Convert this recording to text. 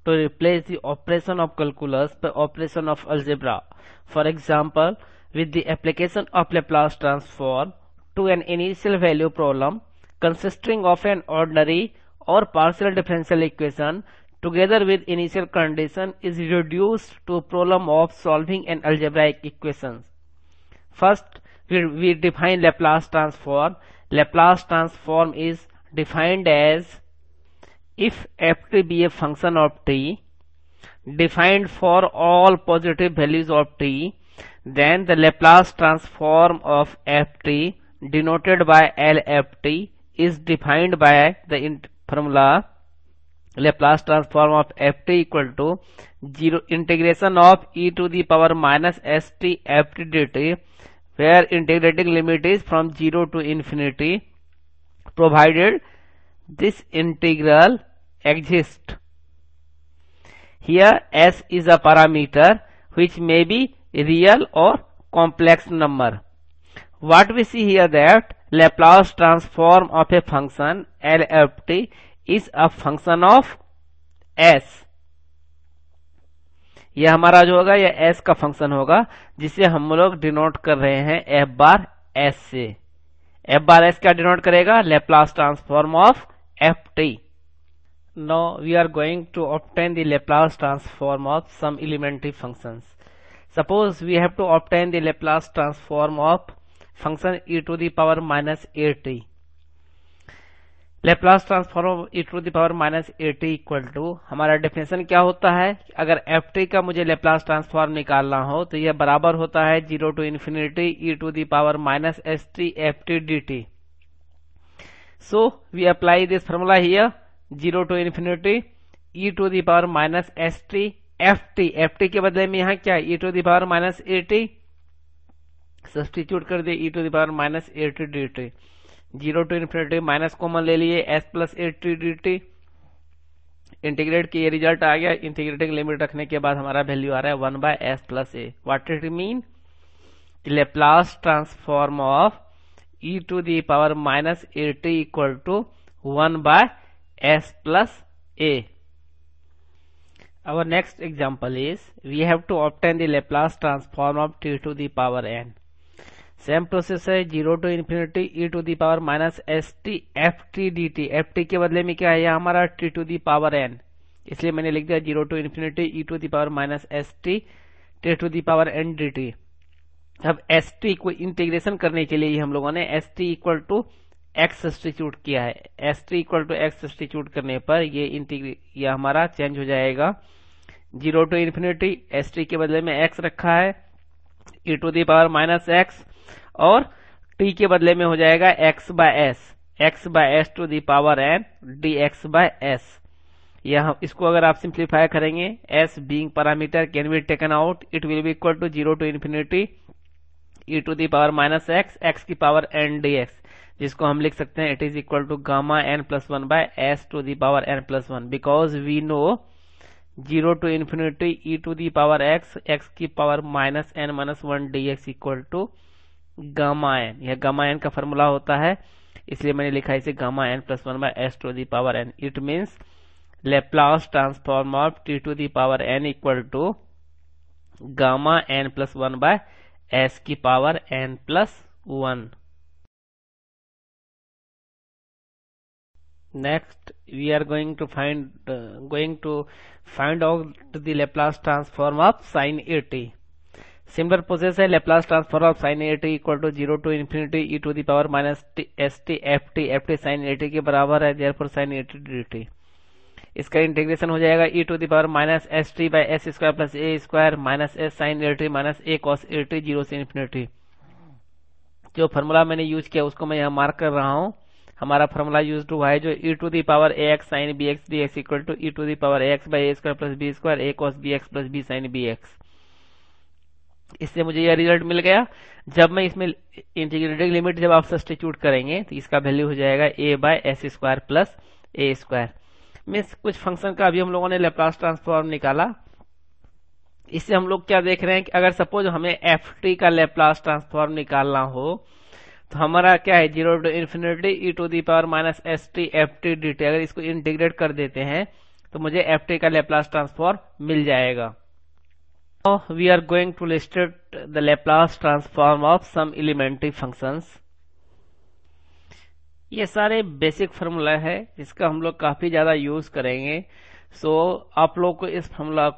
to replace the operation of calculus by operation of algebra. For example, with the application of Laplace transform to an initial value problem consisting of an ordinary or partial differential equation together with initial condition is reduced to problem of solving an algebraic equation. First, we define Laplace transform. Laplace transform is defined as if ft be a function of t defined for all positive values of t, then the Laplace transform of ft denoted by LFT is defined by the formula Laplace transform of ft equal to 0 integration of e to the power minus st ft dt, where integrating limit is from 0 to infinity, provided this integral exists. Here s is a parameter which may be real or complex number. What we see here that Laplace transform of a function LFT is a function of s. यह हमारा जो होगा यह s का function होगा जिसे हम लोग डिनोट कर रहे हैं f बार s से. f बार s क्या डिनोट करेगा? Laplace transform of ft. Now we are going to obtain the Laplace transform of some elementary functions. Suppose we have to obtain the Laplace transform of function e to the power minus at. Laplace transform of e to the power minus at equal to हमारा definition क्या होता है? अगर ft का मुझे Laplace transform निकालना हो तो यह बराबर होता है 0 to infinity e to the power minus st ft dt. So we apply this formula here, 0 to infinity e to the power minus st ft. ft के बदले में यहाँ क्या e to the power minus at, substitute कर दिए e to the power minus at dt. 0 to infinity minus common ले लिए s plus a t d t. Integrate किए रिजल्ट आ गया. इंटीग्रेटिंग लिमिट रखने के बाद हमारा वैल्यू आ रहा है 1 by s plus a. What it mean? Laplace transform of e to the power minus a t equal to 1 by s plus a. Our next example is we have to obtain the Laplace transform of t to the power n. Same process है 0 to infinity e to the power minus s t f t d t. F t के बदले में क्या है? यह हमारा t to the power n, इसलिए मैंने लिख दिया 0 to infinity e to the power minus s t t to the power n d t. अब एस टी को इंटीग्रेशन करने के लिए हम लोगों ने s t equal to x substitute किया है. S t equal to x substitute करने पर ये हमारा चेंज हो जाएगा. 0 टू इन्फिनिटी एस टी के बदले में एक्स रखा है e to the power minus x, और t के बदले में हो जाएगा x by s to the power n dx by s. यह इसको अगर आप सिंप्लीफाई करेंगे, s being parameter can be taken out, it will be equal to 0 to infinity e to the power minus x की power n dx, जिसको हम लिख सकते हैं it is equal to gamma n plus 1 by s to the power n plus 1, because we know 0 to infinity e to the power x की power minus n minus 1 dx equal to gamma n. यह gamma n का formula होता है, इसलिए मैंने लिखा इसे gamma n plus 1 by s to the power n. It means Laplace transform of t to the power n equal to gamma n plus 1 by s की power n plus 1. Next we are going to find out the Laplace transform of sine a t. Similar process है. Laplace transform of sine a t equal to 0 to infinity e to the power minus s t f t sine a t के बराबर है, therefore sine a t d t. इसका integration हो जाएगा e to the power minus s t by s square plus a square minus s sine a t minus a cos a t 0 से infinity. जो formula मैंने use किया उसको मैं यहाँ मार्क कर रहा हूँ. हमारा फॉर्मूला यूज हुआ है जो e to the power a x sine b x d x equal to e to the power a x by a square plus b square a cos b x plus b sine b x. इससे मुझे यह result मिल गया. जब मैं इसमें integrating limit जब आप substitute करेंगे तो इसका वैल्यू हो जाएगा a by S square plus a square. Means कुछ फंक्शन का अभी हम लोगों ने Laplace ट्रांसफॉर्म निकाला. इससे हम लोग क्या देख रहे हैं कि अगर सपोज हमें एफ टी का Laplace ट्रांसफॉर्म निकालना हो तो हमारा क्या है 0 to infinity e to the power minus s t f t d t. अगर इसको इंटीग्रेट कर देते हैं तो मुझे ft का लेप्लास ट्रांसफॉर्म मिल जाएगा। Now we are going to illustrate the Laplace transform of some elementary functions। ये सारे बेसिक फार्मूला है जिसका हम लोग काफी ज्यादा यूज करेंगे। आप लोग को इस फार्मूला